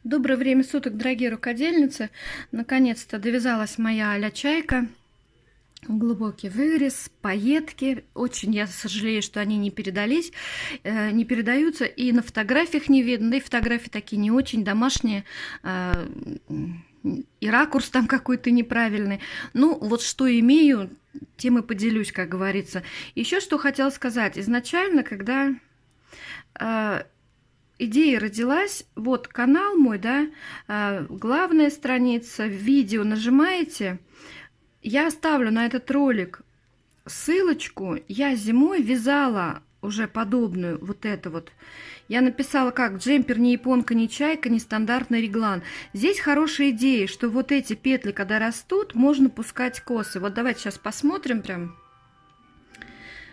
Доброе время суток, дорогие рукодельницы. Наконец-то довязалась моя а-ля чайка. Глубокий вырез, пайетки. Очень я сожалею, что они не передались, не передаются. И на фотографиях не видно, да и фотографии такие не очень домашние. И ракурс там какой-то неправильный. Ну, вот что имею, тем и поделюсь, как говорится. Еще что хотела сказать. Изначально, когда идея родилась, вот канал мой, да, главная страница, видео нажимаете, я оставлю на этот ролик ссылочку. Я зимой вязала уже подобную, вот это вот. Я написала как: джемпер не японка, не чайка, не стандартный реглан. Здесь хорошая идея, что вот эти петли, когда растут, можно пускать косы. Вот давайте сейчас посмотрим прям.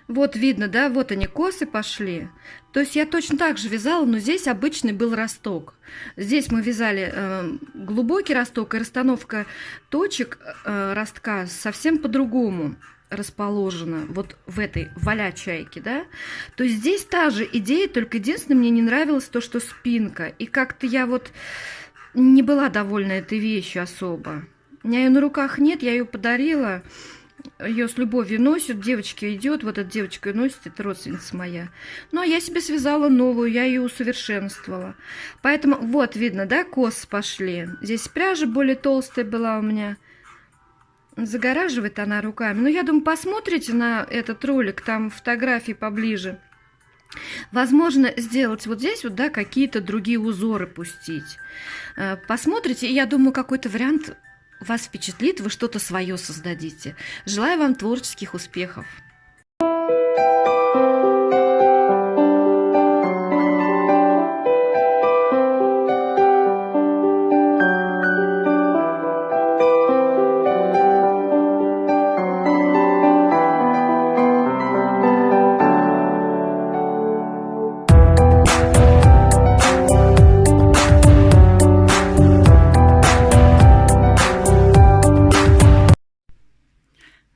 Вот видно, да, вот они, косы пошли. То есть я точно так же вязала, но здесь обычный был росток. Здесь мы вязали глубокий росток, и расстановка точек ростка совсем по-другому расположена. Вот в этой а-ля чайке, да. То есть здесь та же идея, только единственное, мне не нравилось то, что спинка. И как-то я вот не была довольна этой вещью особо. У меня ее на руках нет, я ее подарила. Ее с любовью носят, девочки идет, вот эта девочка ее носит, это родственница моя. Ну, а я себе связала новую, я ее усовершенствовала. Поэтому, вот видно, да, косы пошли. Здесь пряжа более толстая была у меня. Загораживает она руками. Ну, я думаю, посмотрите на этот ролик, там фотографии поближе. Возможно, сделать вот здесь вот, да, какие-то другие узоры пустить. Посмотрите, и я думаю, какой-то вариант вас впечатлит, вы что-то свое создадите. Желаю вам творческих успехов.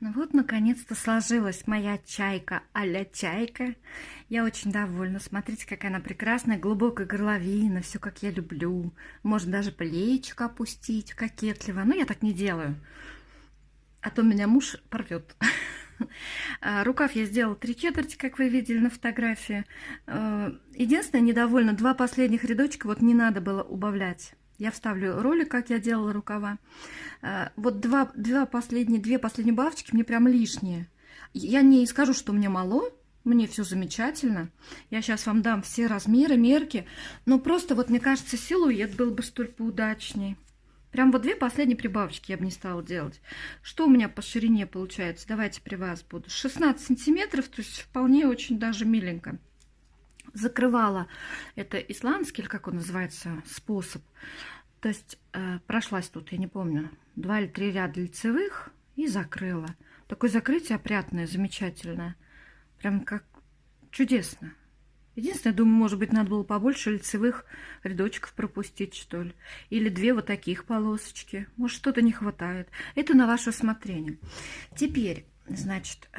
Ну вот, наконец-то сложилась моя чайка а-ля чайка. Я очень довольна. Смотрите, какая она прекрасная, глубокая горловина, все как я люблю. Можно даже плечико опустить кокетливо. Но я так не делаю, а то меня муж порвет. Рукав я сделала 3/4, как вы видели на фотографии. Единственное, недовольна, 2 последних рядочка вот не надо было убавлять. Я вставлю ролик, как я делала рукава. Вот две последние бабочки мне прям лишние. Я не скажу, что мне мало, мне все замечательно. Я сейчас вам дам все размеры, мерки. Но просто вот мне кажется, силуэт был бы столь поудачней. Прям вот 2 последние прибавочки я бы не стала делать. Что у меня по ширине получается? Давайте при вас буду. 16 сантиметров, то есть вполне очень даже миленько. Закрывала, это исландский, или как он называется, способ. То есть прошлась тут, я не помню, 2 или 3 ряда лицевых и закрыла. Такое закрытие опрятное, замечательное. Прям как чудесно. Единственное, думаю, может быть, надо было побольше лицевых рядочков пропустить, что ли. Или 2 вот таких полосочки. Может, что-то не хватает. Это на ваше усмотрение. Теперь, значит,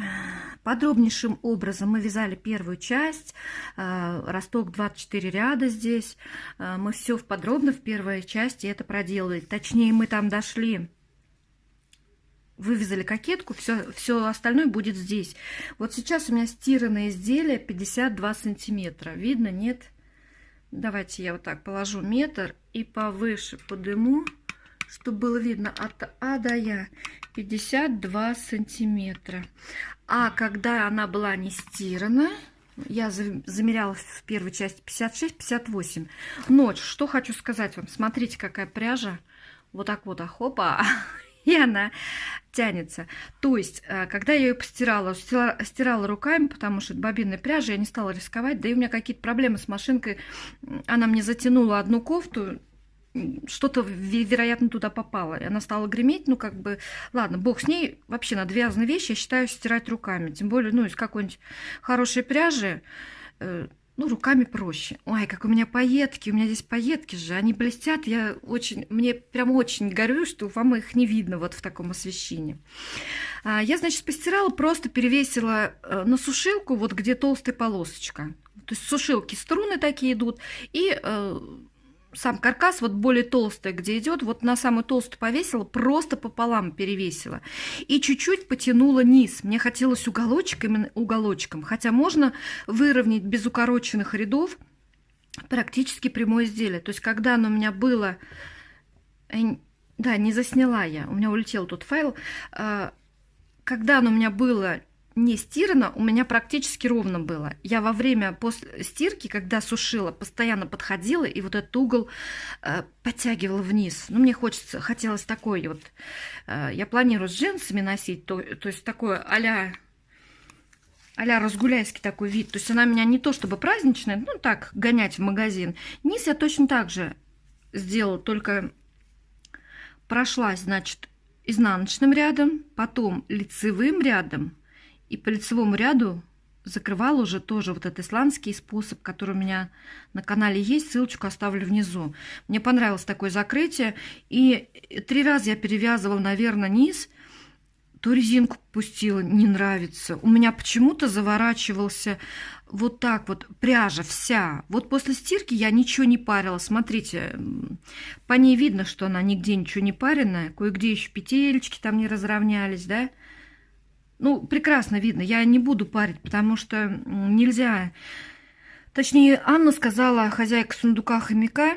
подробнейшим образом мы вязали первую часть. Росток 24 ряда здесь. Мы все подробно в первой части это проделали. Точнее, мы там дошли. Вывязали кокетку, все остальное будет здесь. Вот сейчас у меня стиранное изделие 52 сантиметра. Видно, нет? Давайте я вот так положу метр и повыше подыму, чтобы было видно от А до Я. 52 сантиметра. А когда она была не стирана, я замеряла в первой части 56-58. Но что хочу сказать вам. Смотрите, какая пряжа. Вот так вот, хопа. И она тянется. То есть, когда я ее постирала, стирала руками, потому что это бобинная пряжа, я не стала рисковать. Да и у меня какие-то проблемы с машинкой. Она мне затянула одну кофту, что-то, вероятно, туда попало. И она стала греметь, ну, как бы, ладно, бог с ней. Вообще, надвязанные вещи, я считаю, стирать руками. Тем более, ну, из какой-нибудь хорошей пряжи, ну, руками проще. Ой, как у меня пайетки, у меня здесь пайетки же, они блестят, мне прям очень горю, что вам их не видно вот в таком освещении. Я, значит, постирала, просто перевесила на сушилку, вот где толстая полосочка. То есть сушилки струны такие идут, и сам каркас вот более толстый, где идет, вот на самую толстую повесила, просто пополам перевесила. И чуть-чуть потянула низ. Мне хотелось уголочек, именно уголочком. Хотя можно выровнять без укороченных рядов практически прямое изделие. То есть, когда оно у меня было... Да, не засняла я, у меня улетел тот файл. Когда оно у меня было не стирано, у меня практически ровно было. Я во время после стирки, когда сушила, постоянно подходила и вот этот угол подтягивала вниз. Ну, мне хотелось такой вот. Я планирую с джинсами носить, то есть такое а-ля разгуляйский такой вид. То есть она у меня не то чтобы праздничная, ну так, гонять в магазин. Низ я точно так же сделала, только прошлась, значит, изнаночным рядом, потом лицевым рядом. И по лицевому ряду закрывала уже тоже вот этот исландский способ, который у меня на канале есть. Ссылочку оставлю внизу. Мне понравилось такое закрытие. И 3 раза я перевязывала, наверное, низ. То резинку пустила, не нравится. У меня почему-то заворачивался вот так вот пряжа вся. Вот после стирки я ничего не парила. Смотрите, по ней видно, что она нигде ничего не пареная. Кое-где еще петелечки там не разровнялись, да. Ну, прекрасно видно. Я не буду парить, потому что нельзя. Точнее, Анна сказала, хозяйка сундука хомяка,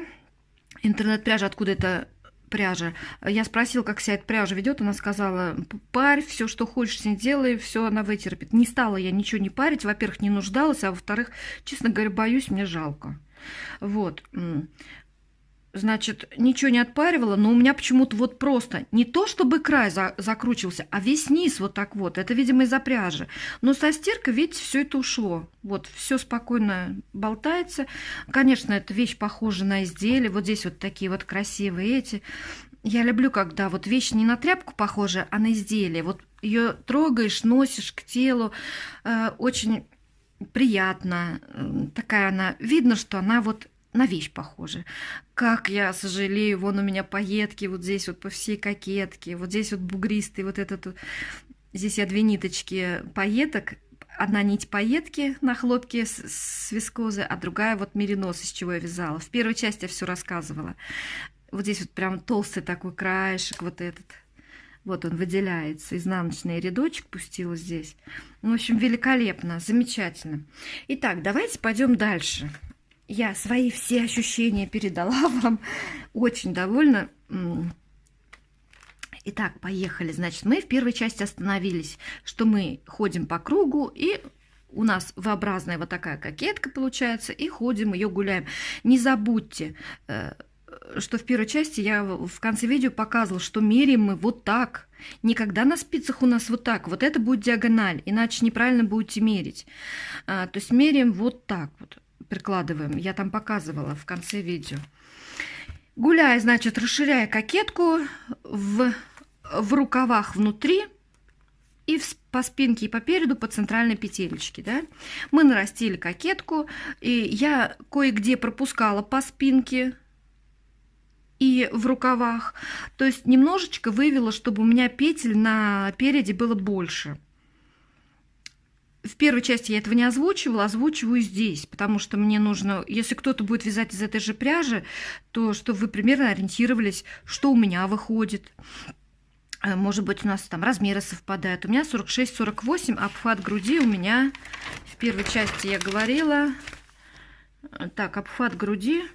интернет-пряжа, откуда это пряжа. Я спросила, как себя эта пряжа ведет. Она сказала, парь, все, что хочешь, с ней делай, все она вытерпит. Не стала я ничего не парить. Во-первых, не нуждалась, а во-вторых, честно говоря, боюсь, мне жалко. Вот. Значит, ничего не отпаривала, но у меня почему-то вот просто не то, чтобы край закручивался, а весь низ вот так вот. Это, видимо, из-за пряжи. Но со стиркой, видите, все это ушло. Вот, все спокойно болтается. Конечно, эта вещь похожа на изделие. Вот здесь вот такие вот красивые эти. Я люблю, когда вот вещь не на тряпку похожа, а на изделие. Вот ее трогаешь, носишь к телу. Очень приятно. Такая она. Видно, что она вот на вещь похожа. Как я сожалею, вон у меня пайетки, вот здесь вот по всей кокетке, вот здесь вот бугристый, вот этот, здесь я 2 ниточки пайеток, одна нить пайетки на хлопке с вискозы, а другая вот меринос, из чего я вязала. В первой части я все рассказывала. Вот здесь вот прям толстый такой краешек, вот этот. Вот он выделяется, изнаночный рядочек пустила здесь. В общем, великолепно, замечательно. Итак, давайте пойдем дальше. Я свои все ощущения передала вам. Очень довольна. Итак, поехали. Значит, мы в первой части остановились, что мы ходим по кругу, и у нас V-образная вот такая кокетка получается, и ходим, ее гуляем. Не забудьте, что в первой части я в конце видео показывала, что меряем мы вот так. Никогда на спицах у нас вот так. Вот это будет диагональ, иначе неправильно будете мерить. То есть меряем вот так вот. Прикладываем. Я там показывала в конце видео. Гуляя, значит, расширяя кокетку в рукавах внутри и по спинке и по переду по центральной петелечке. Да? Мы нарастили кокетку, и я кое-где пропускала по спинке и в рукавах. То есть немножечко вывела, чтобы у меня петель на переде было больше. В первой части я этого не озвучивала, озвучиваю здесь, потому что мне нужно, если кто-то будет вязать из этой же пряжи, то чтобы вы примерно ориентировались, что у меня выходит. Может быть, у нас там размеры совпадают. У меня 46-48, а обхват груди у меня в первой части я говорила. Так, обхват груди.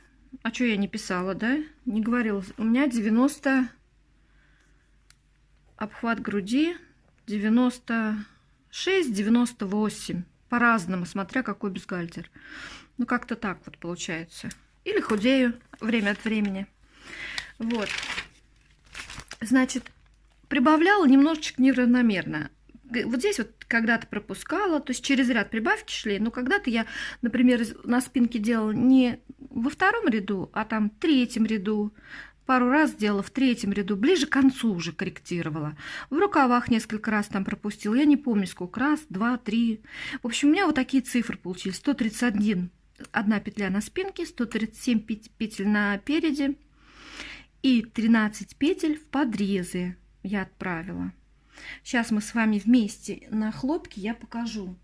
А что я не писала, да? Не говорила. У меня 90. Обхват груди 96-98. По-разному, смотря какой бюстгальтер. Ну, как-то так вот получается. Или худею время от времени. Вот. Значит, прибавляла немножечко неравномерно. Вот здесь вот когда-то пропускала, то есть через ряд прибавки шли, но когда-то я, например, на спинке делала не во 2-м ряду, а там в 3-м ряду. Пару раз делала в 3-м ряду, ближе к концу уже корректировала. В рукавах несколько раз там пропустила, я не помню сколько раз, 2, 3. В общем, у меня вот такие цифры получились. 131 одна петля на спинке, 137 петель на переде и 13 петель в подрезы я отправила. Сейчас мы с вами вместе на хлопке я покажу.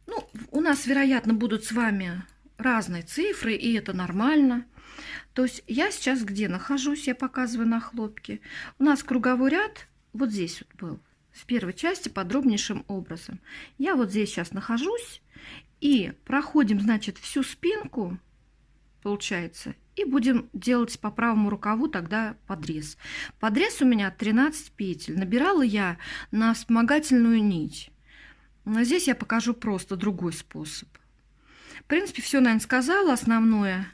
Ну, у нас, вероятно, будут с вами разные цифры, и это нормально. То есть я сейчас где нахожусь, я показываю на хлопке. У нас круговой ряд вот здесь вот был, в первой части подробнейшим образом. Я вот здесь сейчас нахожусь, и проходим, значит, всю спинку, получается, и будем делать по правому рукаву тогда подрез. Подрез у меня 13 петель. Набирала я на вспомогательную нить. Но здесь я покажу просто другой способ. В принципе, все, наверное, сказала основное.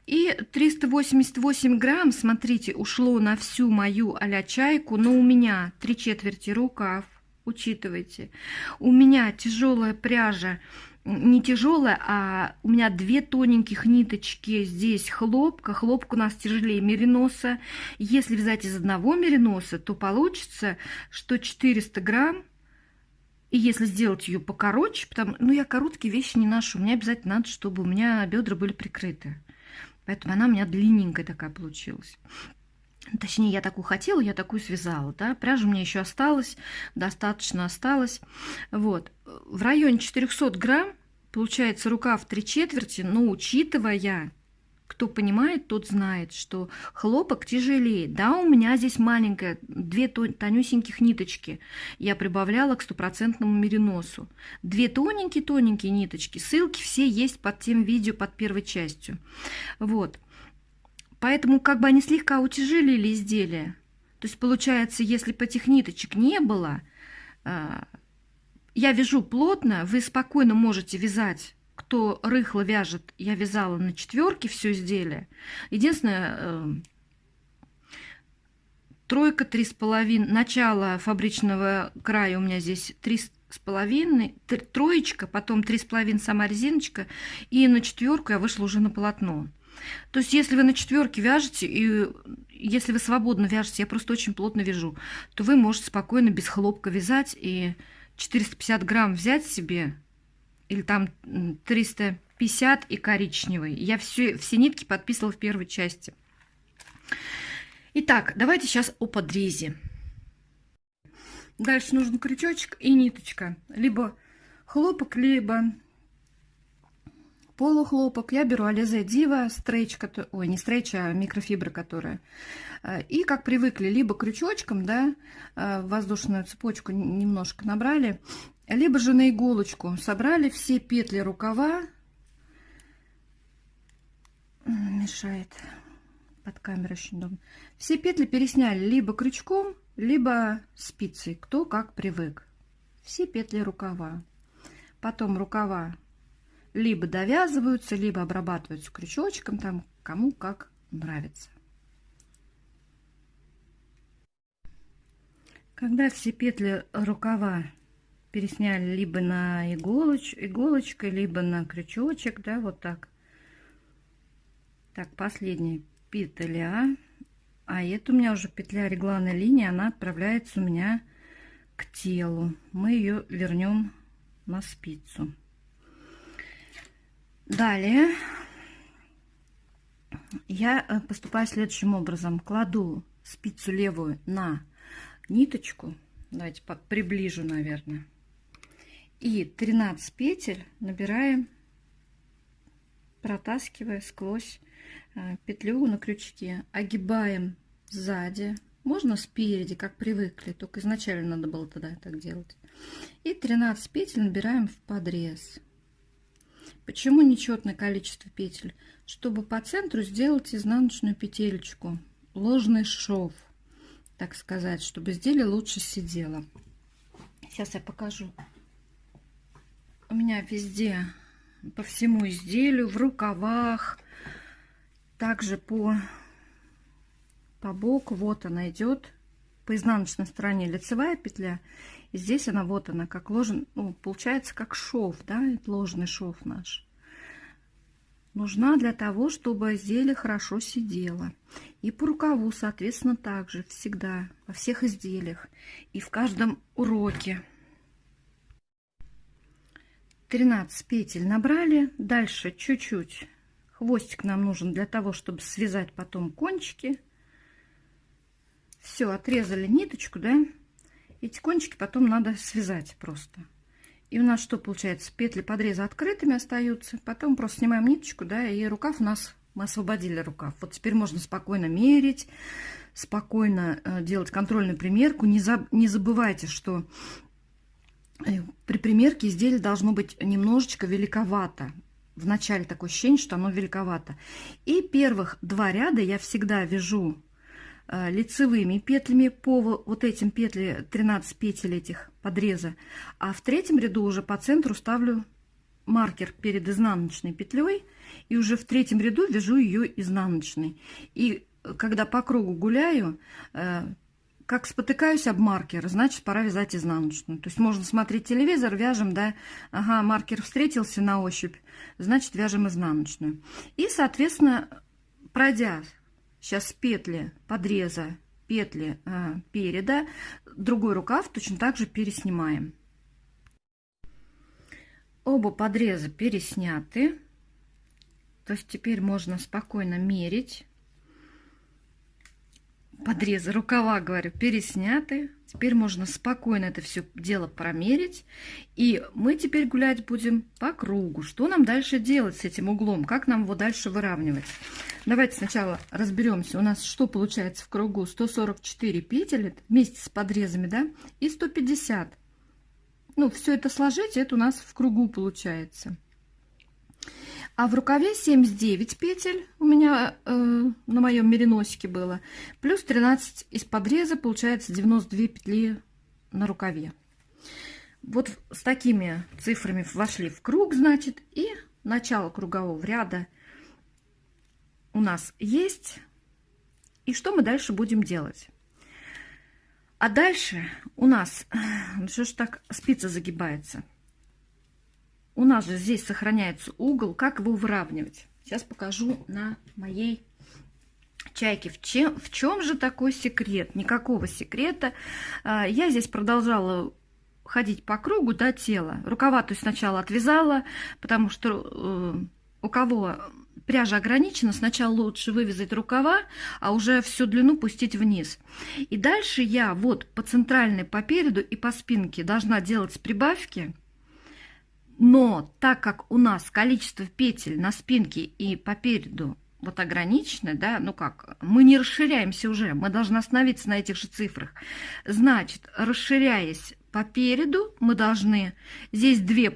И 388 грамм, смотрите, ушло на всю мою а-ля чайку, но у меня 3/4 рукав, учитывайте. У меня тяжелая пряжа, не тяжелая, а у меня 2 тоненьких ниточки. Здесь хлопка. Хлопка у нас тяжелее мериноса. Если взять из одного мериноса, то получится, что 400 грамм. И если сделать ее покороче, потому, ну, я короткие вещи не ношу, мне обязательно надо, чтобы у меня бедра были прикрыты. Поэтому она у меня длинненькая такая получилась. Точнее, я такую хотела, я такую связала, да. Пряжа у меня еще осталась, достаточно осталось. Вот. В районе 400 грамм получается рукав 3/4, но учитывая, кто понимает, тот знает, что хлопок тяжелее. Да, у меня здесь маленькая, 2 тонюсеньких ниточки. Я прибавляла к 100% мериносу. 2 тоненькие ниточки. Ссылки все есть под тем видео, под первой частью. Вот. Поэтому как бы они слегка утяжелили изделие. То есть получается, если бы этих ниточек не было, я вяжу плотно, вы спокойно можете вязать. Кто рыхло вяжет, я вязала на 4 все изделие. Единственное, 3, 3,5, начало фабричного края у меня здесь 3,5, 3, потом 3,5 сама резиночка, и на 4 я вышла уже на полотно. То есть если вы на 4 вяжете, и если вы свободно вяжете, я просто очень плотно вяжу, то вы можете спокойно без хлопка вязать и 450 грамм взять себе, или там 350 и коричневый. Я все нитки подписывала в первой части. Итак, давайте сейчас о подрезе. Дальше нужен крючочек и ниточка. Либо хлопок, либо полухлопок. Я беру Alize Diva стрейч, ой, не стрейч, а микрофибра, которая. И как привыкли, либо крючочком, да, воздушную цепочку немножко набрали, либо же на иголочку собрали все петли рукава. Мешает под камерой, очень удобно. Все петли пересняли либо крючком, либо спицей, кто как привык. Все петли рукава. Потом рукава либо довязываются, либо обрабатываются крючочком, там кому как нравится. Когда все петли рукава пересняли либо на иголочкой, либо на крючочек, да, вот так. Так, последняя петля, а это у меня уже петля регланной линии, она отправляется у меня к телу. Мы ее вернем на спицу. Далее я поступаю следующим образом. Кладу спицу левую на ниточку. Давайте приближу, наверное. И 13 петель набираем, протаскивая сквозь петлю на крючке. Огибаем сзади. Можно спереди, как привыкли. Только изначально надо было тогда так делать. И 13 петель набираем в подрез. Почему нечетное количество петель? Чтобы по центру сделать изнаночную петелечку. Ложный шов, так сказать, чтобы изделие лучше сидело. Сейчас я покажу. У меня везде, по всему изделию, в рукавах, также по боку, вот она идет. По изнаночной стороне лицевая петля. И здесь она, вот она, как ложен, ну, получается как шов, да, это ложный шов наш. Нужна для того, чтобы изделие хорошо сидело. И по рукаву, соответственно, также всегда, во всех изделиях и в каждом уроке. 13 петель набрали. Дальше чуть-чуть хвостик нам нужен для того, чтобы связать потом кончики. Все, отрезали ниточку, да? Эти кончики потом надо связать просто. И у нас что получается? Петли подреза открытыми остаются. Потом просто снимаем ниточку, да, и рукав у нас, мы освободили рукав. Вот теперь можно спокойно мерить, спокойно делать контрольную примерку. Не забывайте, что при примерке изделие должно быть немножечко великовато. Вначале такое ощущение, что оно великовато. И первых 2 ряда я всегда вяжу лицевыми петлями по вот этим петли, 13 петель этих подреза. А в 3-м ряду уже по центру ставлю маркер перед изнаночной петлей. И уже в 3-м ряду вяжу ее изнаночной. И когда по кругу гуляю, как спотыкаюсь об маркер, значит, пора вязать изнаночную. То есть можно смотреть телевизор, вяжем, да, ага, маркер встретился на ощупь, значит, вяжем изнаночную. И, соответственно, пройдя сейчас петли подреза, петли переда, другой рукав точно так же переснимаем. Оба подреза пересняты. То есть теперь можно спокойно мерить. Подрезы, рукава, говорю, пересняты. Теперь можно спокойно это все дело промерить. И мы теперь гулять будем по кругу. Что нам дальше делать с этим углом? Как нам его дальше выравнивать? Давайте сначала разберемся. У нас что получается в кругу? 144 петель вместе с подрезами, да? И 150. Ну, все это сложить, это у нас в кругу получается. А в рукаве 79 петель у меня на моем мериносике было. Плюс 13 из подреза, получается 92 петли на рукаве. Вот с такими цифрами вошли в круг, значит. И начало кругового ряда у нас есть. И что мы дальше будем делать? А дальше у нас... Что ж так спица загибается? У нас же здесь сохраняется угол. Как его выравнивать? Сейчас покажу на моей чайке. В чем же такой секрет? Никакого секрета. Я здесь продолжала ходить по кругу до тела. Рукава то есть сначала отвязала, потому что у кого пряжа ограничена, сначала лучше вывязать рукава, а уже всю длину пустить вниз. И дальше я вот по центральной, по переду и по спинке должна делать прибавки. Но так как у нас количество петель на спинке и по переду вот ограничено, да, ну как, мы не расширяемся уже, мы должны остановиться на этих же цифрах. Значит, расширяясь по переду, мы должны, здесь 2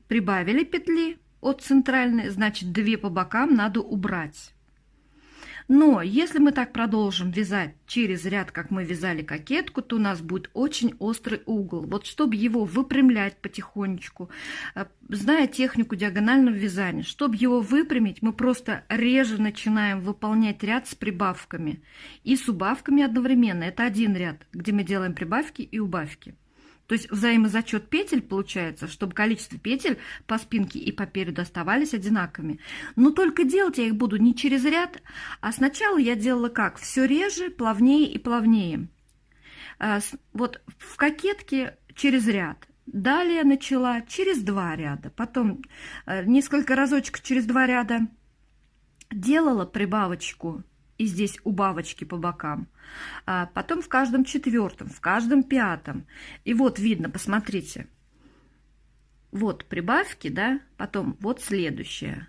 прибавили петли от центральной, значит 2 по бокам надо убрать. Но если мы так продолжим вязать через ряд, как мы вязали кокетку, то у нас будет очень острый угол. Вот чтобы его выпрямлять потихонечку, зная технику диагонального вязания, чтобы его выпрямить, мы просто реже начинаем выполнять ряд с прибавками и с убавками одновременно. Это один ряд, где мы делаем прибавки и убавки. То есть взаимозачет петель получается, чтобы количество петель по спинке и по переду оставались одинаковыми. Но только делать я их буду не через ряд, а сначала я делала как? Все реже, плавнее и плавнее. Вот в кокетке через ряд. Далее начала через 2 ряда. Потом несколько разочек через 2 ряда делала прибавочку. И здесь убавочки по бокам. А потом в каждом 4-м, в каждом 5-м. И вот видно, посмотрите. Вот прибавки, да, потом вот следующее.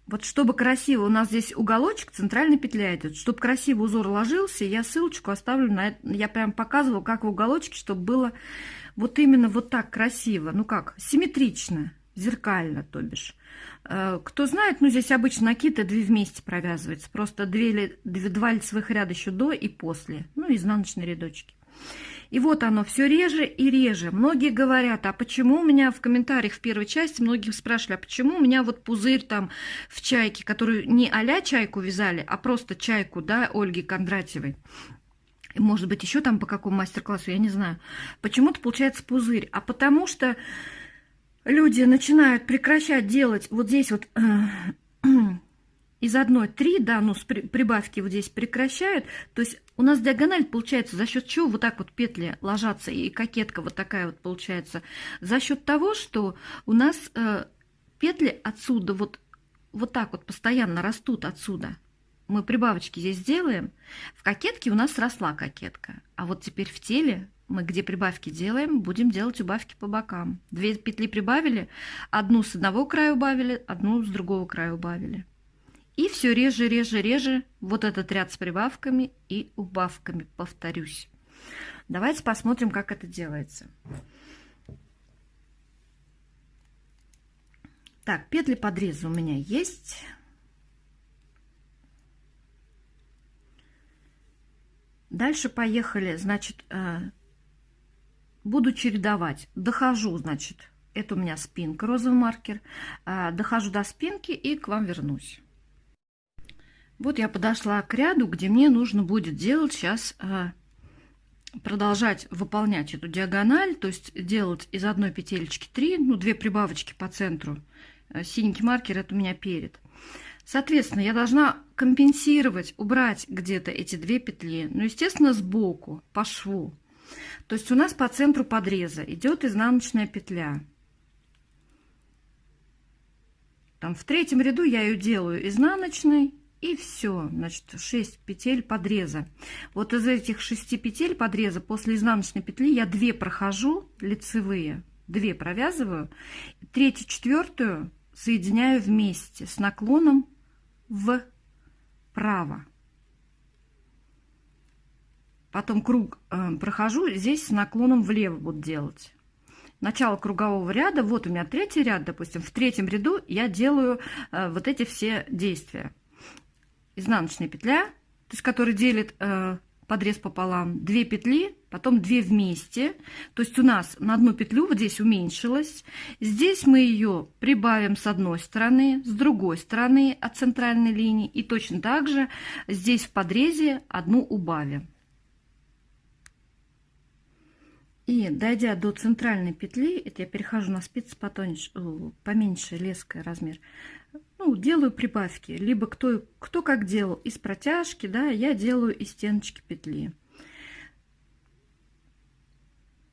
Вот чтобы красиво, у нас здесь уголочек, центральная петля идет. Чтобы красиво узор ложился, я ссылочку оставлю на это. Я прям показывала, как в уголочке, чтобы было вот именно вот так красиво. Ну как, симметрично, зеркально, то бишь. Кто знает, ну здесь обычно накиды 2 вместе провязывается. Просто 2 лицевых ряда еще до и после. Ну, изнаночные рядочки. И вот оно все реже и реже. Многие говорят, а почему у меня в комментариях в первой части, многие спрашивали, а почему у меня вот пузырь там в чайке, которую не а-ля чайку вязали, а просто чайку, да, Ольги Кондратьевой. Может быть, еще там по какому мастер-классу, я не знаю. Почему-то получается пузырь. А потому что люди начинают прекращать делать вот здесь вот из 1 3, да, ну с прибавки вот здесь прекращают. То есть у нас диагональ получается за счет чего вот так вот петли ложатся и кокетка вот такая вот получается. За счет того, что у нас петли отсюда вот так вот постоянно растут отсюда. Мы прибавочки здесь делаем. В кокетке у нас росла кокетка. А вот теперь в теле мы где прибавки делаем, будем делать убавки по бокам. 2 петли прибавили, одну с одного края убавили, одну с другого края убавили. И все реже, реже, реже вот этот ряд с прибавками и убавками, повторюсь. Давайте посмотрим, как это делается. Так, петли подреза у меня есть. Дальше поехали, значит, буду чередовать. Дохожу, значит, это у меня спинка, розовый маркер. Дохожу до спинки и к вам вернусь. Вот я подошла к ряду, где мне нужно будет делать сейчас, продолжать выполнять эту диагональ, то есть делать из одной петелечки 3, ну, 2 прибавочки по центру. Синенький маркер это у меня перед. Соответственно, я должна компенсировать, убрать где-то эти 2 петли, ну, естественно, сбоку, по шву. То есть у нас по центру подреза идет изнаночная петля. Там в 3-м ряду я ее делаю изнаночной, и все, значит, 6 петель подреза. Вот из этих 6 петель подреза после изнаночной петли я 2 прохожу лицевые, 2 провязываю, 3-ю, 4-ю соединяю вместе с наклоном вправо. Потом круг прохожу, здесь с наклоном влево буду делать. Начало кругового ряда, вот у меня 3-й ряд, допустим, в 3-м ряду я делаю вот эти все действия. Изнаночная петля, то есть которая делит подрез пополам, 2 петли, потом 2 вместе, то есть у нас на одну петлю вот здесь уменьшилась, здесь мы ее прибавим с одной стороны, с другой стороны от центральной линии, и точно так же здесь в подрезе одну убавим. И дойдя до центральной петли, это я перехожу на спицы потоньше, поменьше леской размер, ну, делаю прибавки, либо кто как делал, из протяжки, да, я делаю из стеночки петли.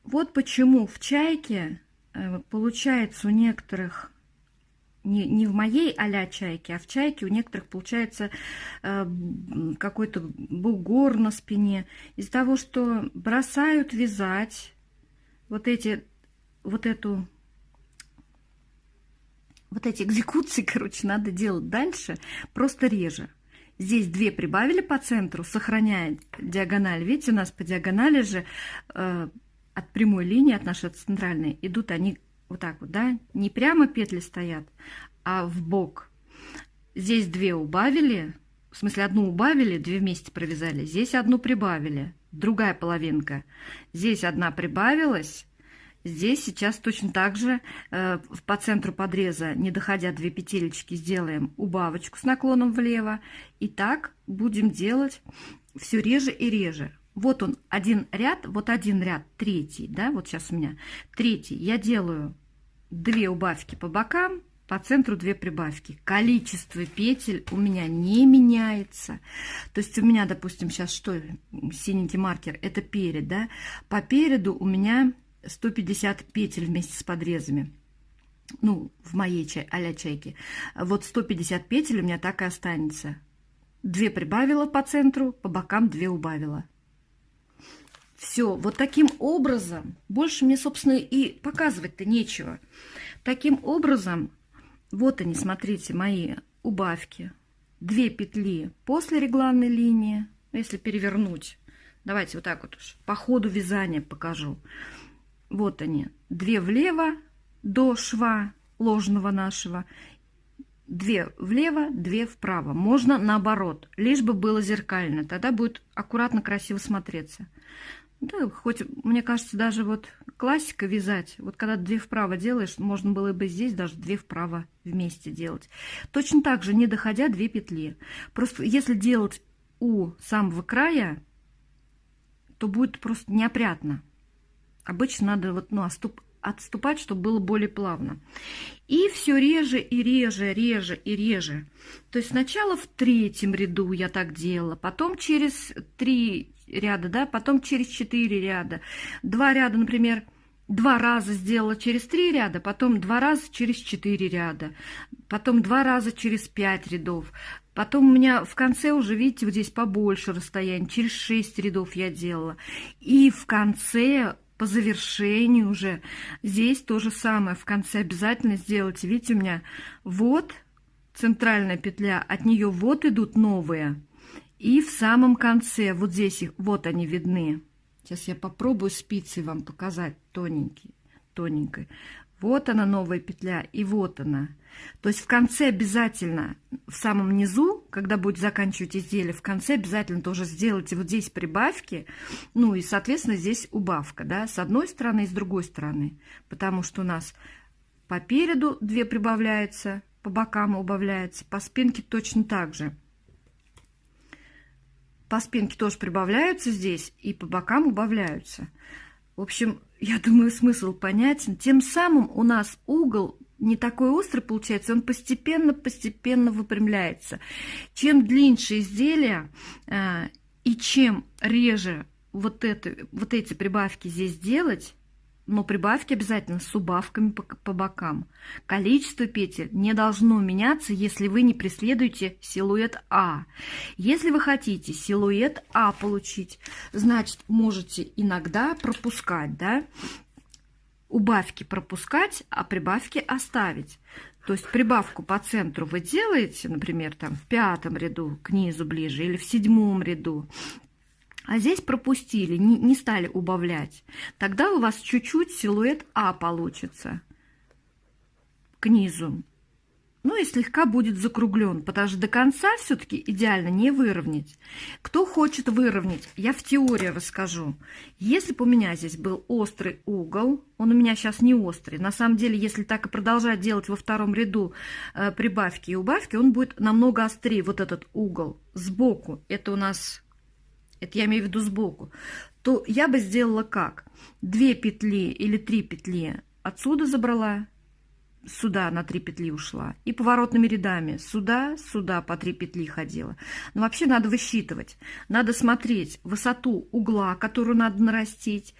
Вот почему в чайке получается у некоторых, не в моей а-ля чайке, а в чайке у некоторых получается какой-то бугор на спине, из-за того, что бросают вязать вот эти экзекуции, короче, надо делать дальше, просто реже. Здесь 2 прибавили по центру, сохраняя диагональ. Видите, у нас по диагонали же от прямой линии, от нашей центральной, идут они вот так вот, да, не прямо петли стоят, а в бок. Здесь 2 убавили, в смысле одну убавили, 2 вместе провязали, здесь одну прибавили, другая половинка. Здесь одна прибавилась. Здесь сейчас точно так же по центру подреза, не доходя 2 петелечки, сделаем убавочку с наклоном влево. И так будем делать все реже и реже. Вот он, один ряд, вот один ряд, 3-й, да, вот сейчас у меня 3-й. Я делаю 2 убавки по бокам, по центру 2 прибавки. Количество петель у меня не меняется. То есть у меня, допустим, сейчас что, синенький маркер, это перед, да, по переду у меня 150 петель вместе с подрезами, ну, в моей а-ля чайке. Вот 150 петель у меня так и останется. 2 прибавила по центру, по бокам 2 убавила. Все, вот таким образом, больше мне, собственно, и показывать-то нечего. Таким образом, вот они, смотрите, мои убавки. 2 петли после регланной линии, если перевернуть. Давайте вот так вот уж по ходу вязания покажу. Вот они, 2 влево до шва ложного нашего, 2 влево, 2 вправо. Можно наоборот, лишь бы было зеркально, тогда будет аккуратно, красиво смотреться. Да, хоть, мне кажется, даже вот классика вязать, вот когда 2 вправо делаешь, можно было бы здесь даже 2 вправо вместе делать. Точно так же, не доходя 2 петли. Просто если делать у самого края, то будет просто неопрятно. Обычно надо вот, ну, отступать, чтобы было более плавно. И все реже и реже, реже и реже. То есть сначала в 3-м ряду я так делала, потом через 3 ряда, да, потом через 4 ряда. 2 ряда, например, 2 раза сделала через 3 ряда, потом 2 раза через 4 ряда, потом 2 раза через 5 рядов. Потом у меня в конце уже, видите, вот здесь побольше расстояние, через 6 рядов я делала. И в конце, по завершению уже, здесь то же самое. В конце обязательно сделайте. Видите, у меня вот центральная петля, от нее вот идут новые. И в самом конце, вот здесь их, вот они видны. Сейчас я попробую спицей вам показать тоненькой. Вот она, новая петля, и вот она. То есть в конце обязательно, в самом низу, когда будете заканчивать изделие, в конце обязательно тоже сделайте вот здесь прибавки, ну и, соответственно, здесь убавка, да, с одной стороны и с другой стороны. Потому что у нас по переду 2 прибавляется, по бокам убавляется, по спинке точно так же. По спинке тоже прибавляются здесь, и по бокам убавляются. В общем, я думаю, смысл понятен. Тем самым у нас угол не такой острый получается, он постепенно выпрямляется. Чем длиннее изделие, и чем реже вот эти прибавки здесь делать, но прибавки обязательно с убавками по бокам. Количество петель не должно меняться, если вы не преследуете силуэт А. Если вы хотите силуэт А получить, значит, можете иногда пропускать, да? Убавки пропускать, а прибавки оставить. То есть прибавку по центру вы делаете, например, там в 5-м ряду к низу ближе или в 7-м ряду. А здесь пропустили, не стали убавлять. Тогда у вас чуть-чуть силуэт А получится к низу. Ну и слегка будет закруглен, потому что до конца все-таки идеально не выровнять. Кто хочет выровнять, я в теории расскажу. Если бы у меня здесь был острый угол, он у меня сейчас не острый. На самом деле, если так и продолжать делать во 2-м ряду прибавки и убавки, он будет намного острее, вот этот угол сбоку. Это у нас... Это я имею в виду сбоку, то я бы сделала как? 2 петли или 3 петли отсюда забрала, сюда на 3 петли ушла. И поворотными рядами сюда по 3 петли ходила. Но вообще надо высчитывать. Надо смотреть высоту угла, которую надо нарастить,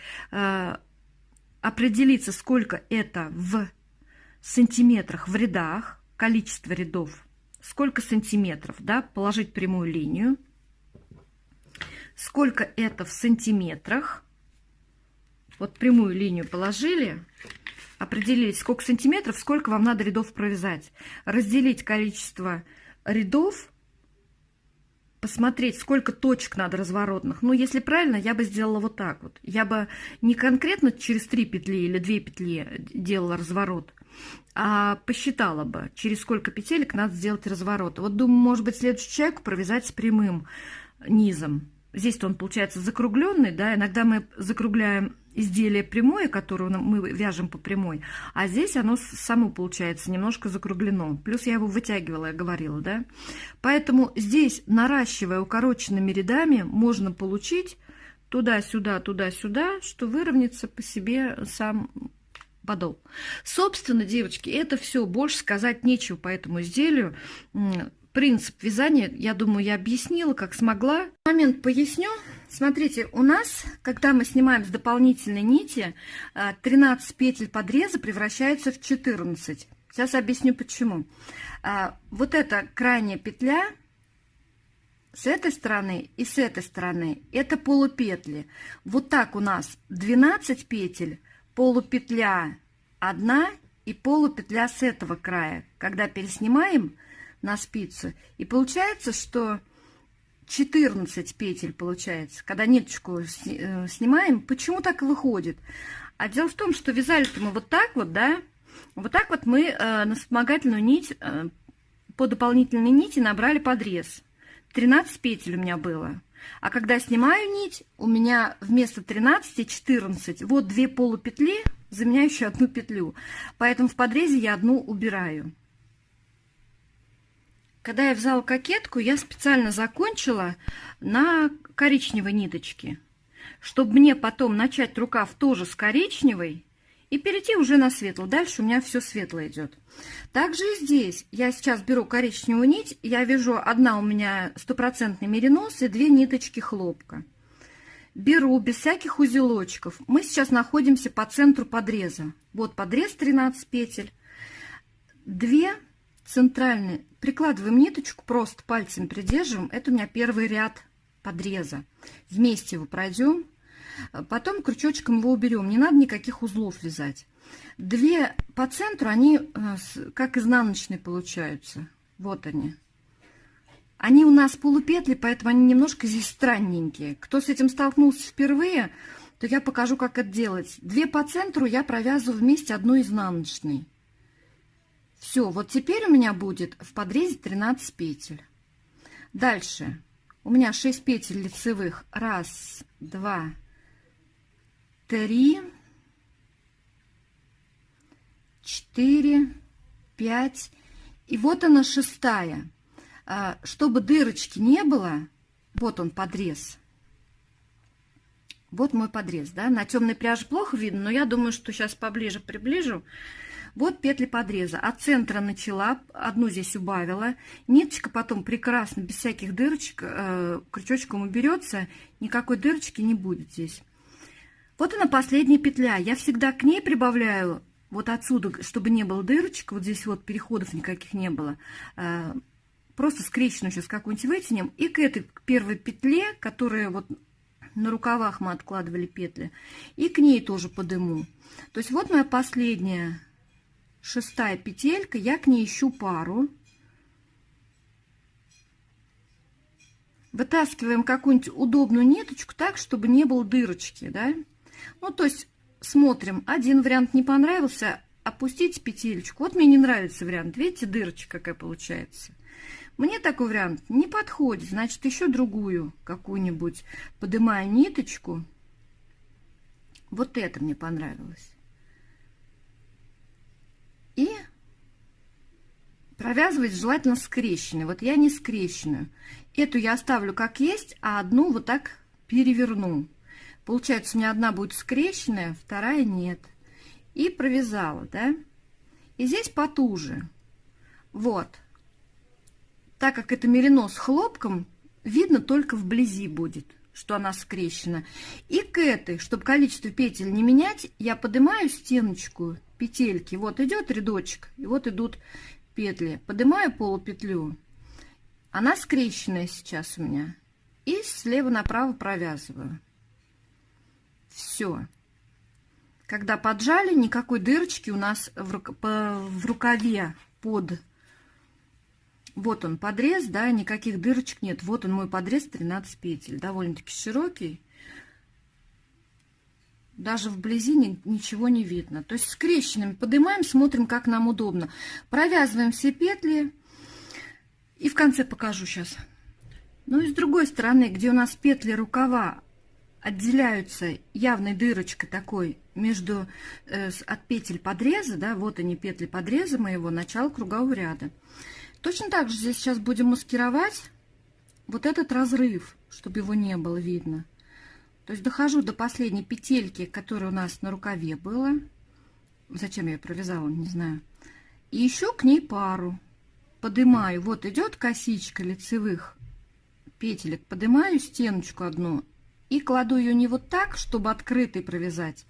определиться, сколько это в сантиметрах в рядах, количество рядов, сколько сантиметров, да, положить прямую линию. Сколько это в сантиметрах. Вот прямую линию положили, определить, сколько сантиметров, сколько вам надо рядов провязать. Разделить количество рядов, посмотреть, сколько точек надо разворотных. Ну, если правильно, я бы сделала вот так вот. Я бы не конкретно через 3 петли или 2 петли делала разворот, а посчитала бы, через сколько петелек надо сделать разворот. Вот думаю, может быть, следующую чайку провязать с прямым низом. Здесь-то он получается закругленный, да, иногда мы закругляем изделие прямое, которое мы вяжем по прямой, а здесь оно само получается немножко закруглено. Плюс я его вытягивала, я говорила, да. Поэтому здесь, наращивая укороченными рядами, можно получить туда-сюда, туда-сюда, что выровняется по себе сам подол. Собственно, девочки, это все, больше сказать нечего по этому изделию. Принцип вязания, я думаю, я объяснила, как смогла. Момент поясню. Смотрите, у нас, когда мы снимаем с дополнительной нити, 13 петель подреза превращаются в 14. Сейчас объясню, почему. Вот эта крайняя петля с этой стороны и с этой стороны, это полупетли. Вот так у нас 12 петель, полупетля 1 и полупетля с этого края. Когда переснимаем на спицу, и получается, что 14 петель получается, когда ниточку снимаем. Почему так и выходит? А дело в том, что вязали-то мы вот так вот, да, вот так вот мы на вспомогательную нить по дополнительной нити набрали подрез. 13 петель у меня было. А когда снимаю нить, у меня вместо 13 14. Вот 2 полупетли, заменяющие 1 петлю. Поэтому в подрезе я одну убираю. Когда я вязала кокетку, я специально закончила на коричневой ниточке, чтобы мне потом начать рукав тоже с коричневой и перейти уже на светлый. Дальше у меня все светлое идет. Также и здесь. Я сейчас беру коричневую нить, я вяжу, одна у меня 100% меринос и 2 ниточки хлопка. беру без всяких узелочков. Мы сейчас находимся по центру подреза. Вот подрез 13 петель. 2 центральные. Прикладываем ниточку, просто пальцем придерживаем. Это у меня первый ряд подреза. Вместе его пройдем. Потом крючочком его уберем. Не надо никаких узлов вязать. 2 по центру, они как изнаночные получаются. Вот они. Они у нас полупетли, поэтому они немножко здесь странненькие. Кто с этим столкнулся впервые, то я покажу, как это делать. 2 по центру я провязываю вместе одной изнаночной. Все, вот теперь у меня будет в подрезе 13 петель. Дальше у меня 6 петель лицевых. 1, 2, 3, 4, 5. И вот она 6-я. Чтобы дырочки не было, вот он подрез. Вот мой подрез, да. На темной пряже плохо видно, но я думаю, что сейчас поближе приближу. Вот петли подреза. От центра начала, одну здесь убавила. Ниточка потом прекрасно, без всяких дырочек, крючочком уберется. Никакой дырочки не будет здесь. Вот она последняя петля. Я всегда к ней прибавляю, вот отсюда, чтобы не было дырочек, вот здесь вот переходов никаких не было. Просто скрещенную сейчас какую-нибудь вытянем. И к этой первой петле, которая вот на рукавах мы откладывали петли, и к ней тоже подыму. То есть вот моя последняя 6-я петелька, я к ней ищу пару. Вытаскиваем какую-нибудь удобную ниточку так, чтобы не было дырочки, да? Ну, то есть смотрим. Один вариант не понравился, опустите петелечку. Вот мне не нравится вариант. Видите, дырочка какая получается. Мне такой вариант не подходит, значит, еще другую какую-нибудь поднимаю ниточку. Вот это мне понравилось. И провязывать желательно скрещенной. Вот я не скрещенную. Эту я оставлю как есть, а одну вот так переверну. Получается, у меня одна будет скрещенная, вторая нет. И провязала, да? И здесь потуже. Вот. Так как это мерино с хлопком, видно только вблизи будет, что она скрещена. И к этой, чтобы количество петель не менять, я поднимаю стеночку петельки. Вот идет рядочек, и вот идут петли. Поднимаю полупетлю. Она скрещенная сейчас у меня. И слева направо провязываю. Все. Когда поджали, никакой дырочки у нас в рукаве под... Вот он подрез, да, никаких дырочек нет. Вот он мой подрез, 13 петель. Довольно-таки широкий. Даже вблизи ничего не видно. То есть скрещенными поднимаем, смотрим, как нам удобно. Провязываем все петли. И в конце покажу сейчас. Ну и с другой стороны, где у нас петли рукава отделяются явной дырочкой такой между от петель подреза, да, вот они петли подреза моего, начала кругового ряда. Точно так же здесь сейчас будем маскировать вот этот разрыв, чтобы его не было видно. То есть дохожу до последней петельки, которая у нас на рукаве была. Зачем я ее провязала, не знаю. И еще к ней пару. Поднимаю. Вот идет косичка лицевых петелек. Поднимаю стеночку одну и кладу ее не вот так, чтобы открытой провязать,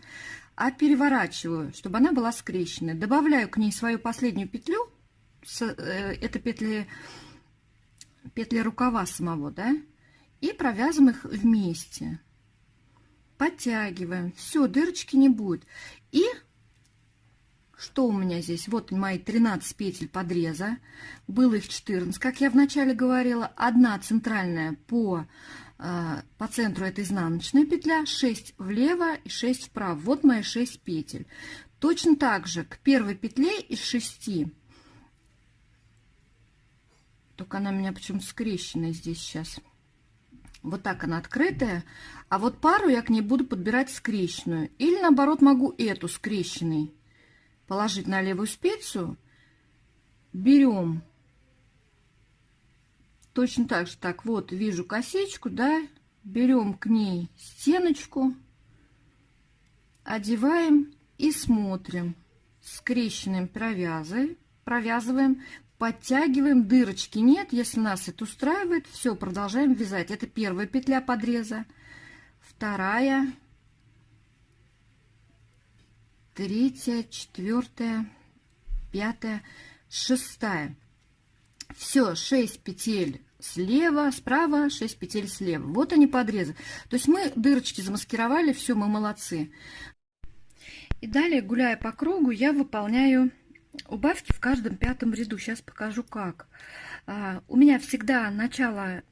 а переворачиваю, чтобы она была скрещенной. Добавляю к ней свою последнюю петлю. Это петли рукава самого, да, и провязываем их вместе, подтягиваем, все, дырочки не будет. И что у меня здесь? Вот мои 13 петель подреза, было их 14, как я вначале говорила, одна центральная по центру, это изнаночная петля, 6 влево и 6 вправо. Вот мои 6 петель. Точно так же к первой петле из 6. Только она у меня почему-то скрещенная здесь сейчас. Вот так она открытая. А вот пару я к ней буду подбирать скрещенную. Или наоборот могу эту скрещенной положить на левую спицу. Берем. Точно так же. Так, вот вижу косичку, да. Берем к ней стеночку. Одеваем и смотрим. Скрещенным провязываем. Подтягиваем, дырочки нет, если нас это устраивает, все, продолжаем вязать. Это первая петля подреза, вторая, третья, четвертая, пятая, шестая. Все, 6 петель слева, справа, 6 петель слева. Вот они подрезы. То есть мы дырочки замаскировали, все, мы молодцы. И далее, гуляя по кругу, я выполняю убавки в каждом пятом ряду. Сейчас покажу как. У меня всегда начало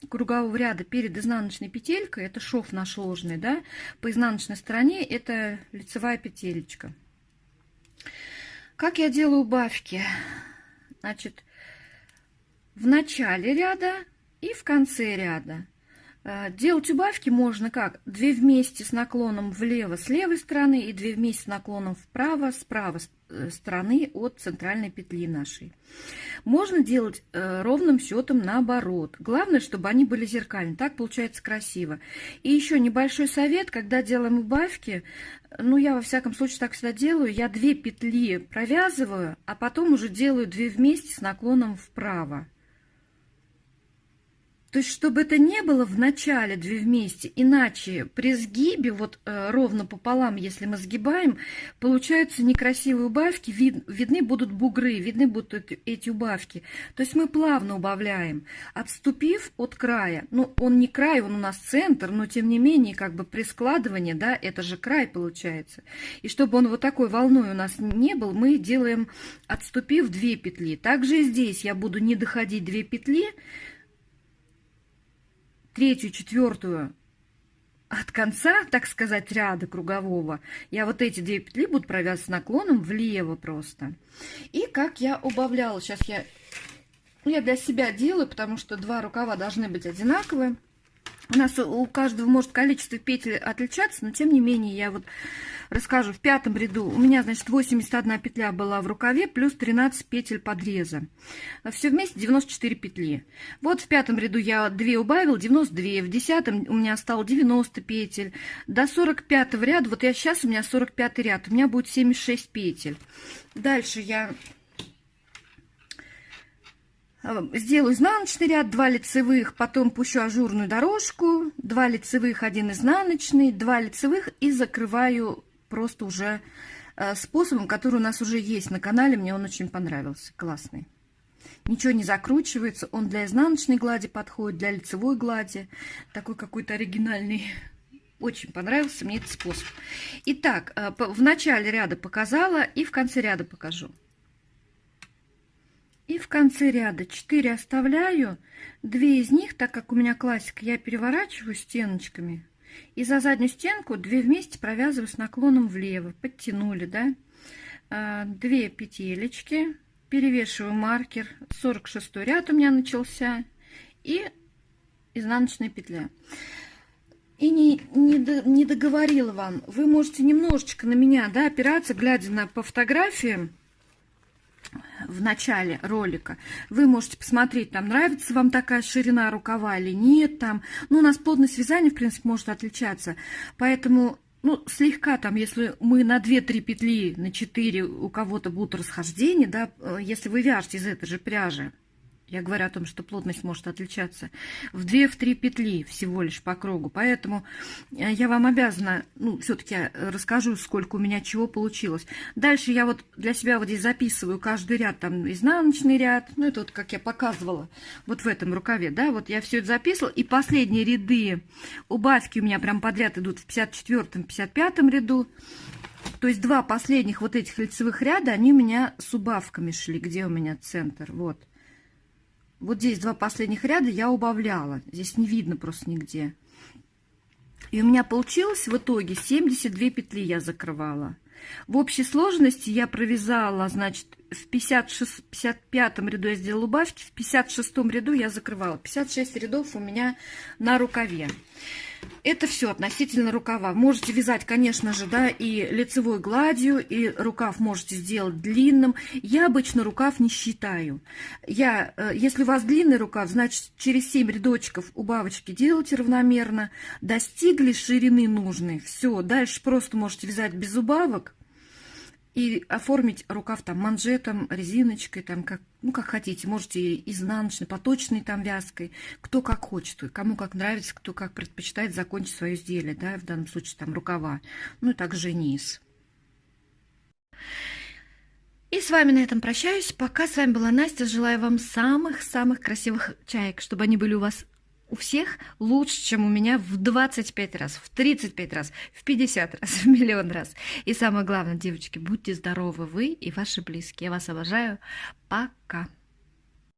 кругового ряда перед изнаночной петелькой, это шов наш ложный, да, по изнаночной стороне это лицевая петелечка. Как я делаю убавки? Значит, в начале ряда и в конце ряда. Делать убавки можно как? 2 вместе с наклоном влево с левой стороны и 2 вместе с наклоном вправо с правой стороны от центральной петли нашей. Можно делать ровным счетом наоборот. Главное, чтобы они были зеркальны. Так получается красиво. И еще небольшой совет, когда делаем убавки, ну я во всяком случае так всегда делаю, я 2 петли провязываю, а потом уже делаю 2 вместе с наклоном вправо. То есть, чтобы это не было в начале 2 вместе, иначе при сгибе, вот ровно пополам, если мы сгибаем, получаются некрасивые убавки, видны будут бугры, видны будут эти убавки. То есть мы плавно убавляем, отступив от края. Ну, он не край, он у нас центр, но тем не менее, как бы при складывании, да, это же край получается. И чтобы он вот такой волной у нас не был, мы делаем, отступив 2 петли. Также и здесь я буду не доходить 2 петли, третью, четвертую от конца, так сказать, ряда кругового, я вот эти 2 петли буду провязывать с наклоном влево просто. И как я убавляла, сейчас я для себя делаю, потому что 2 рукава должны быть одинаковые. У нас у каждого может количество петель отличаться, но тем не менее я вот расскажу. В 5 ряду у меня, значит, 81 петля была в рукаве, плюс 13 петель подреза. Все вместе 94 петли. Вот в 5 ряду я 2 убавила, 92. В 10 у меня стало 90 петель. До 45 ряда, вот я сейчас, у меня 45 ряд, у меня будет 76 петель. Дальше я сделаю изнаночный ряд, 2 лицевых, потом пущу ажурную дорожку, 2 лицевых, 1 изнаночный, 2 лицевых и закрываю просто уже способом, который у нас уже есть на канале. Мне он очень понравился, классный. Ничего не закручивается, он для изнаночной глади подходит, для лицевой глади, такой какой-то оригинальный. Очень понравился мне этот способ. Итак, в начале ряда показала и в конце ряда покажу. И в конце ряда 4 оставляю, 2 из них, так как у меня классика, я переворачиваю стеночками. И за заднюю стенку 2 вместе провязываю с наклоном влево. Подтянули, да? 2 петелечки, перевешиваю маркер. 46 ряд у меня начался. И изнаночная петля. И не договорила вам. Вы можете немножечко на меня, да, опираться, глядя по фотографиям. В начале ролика вы можете посмотреть, там нравится вам такая ширина рукава или нет, там, ну, у нас плотность вязания, в принципе, может отличаться, поэтому, ну, слегка там, если мы на 2-3 петли, на 4 у кого-то будут расхождения, да, если вы вяжете из этой же пряжи, я говорю о том, что плотность может отличаться, в 2-3 петли всего лишь по кругу. Поэтому я вам обязана, ну, все-таки расскажу, сколько у меня чего получилось. Дальше я вот для себя вот здесь записываю каждый ряд, там изнаночный ряд, ну, это вот как я показывала вот в этом рукаве, да, вот я все это записывала. И последние ряды убавки у меня прям подряд идут в 54-м, 55-м ряду. То есть 2 последних вот этих лицевых ряда, они у меня с убавками шли. Где у меня центр? Вот. Вот здесь 2 последних ряда я убавляла. Здесь не видно просто нигде. И у меня получилось в итоге 72 петли я закрывала. В общей сложности я провязала, значит, в 55 ряду я сделала убавки, в 56 ряду я закрывала. 56 рядов у меня на рукаве. Это все относительно рукава. Можете вязать, конечно же, да, и лицевой гладью, и рукав можете сделать длинным. Я обычно рукав не считаю. Если у вас длинный рукав, значит, через 7 рядочков убавочки делайте равномерно. Достигли ширины нужной. Все, дальше просто можете вязать без убавок. И оформить рукав там манжетом, резиночкой, там как, ну как хотите. Можете изнаночной, поточной там вязкой. Кто как хочет, кому как нравится, кто как предпочитает закончить свое изделие, да, в данном случае там рукава. Ну и также низ. И с вами на этом прощаюсь. Пока. С вами была Настя. Желаю вам самых-самых красивых чаек, чтобы они были у вас у всех лучше, чем у меня в 25 раз, в 35 раз, в 50 раз, в миллион раз. И самое главное, девочки, будьте здоровы вы и ваши близкие. Я вас обожаю. Пока.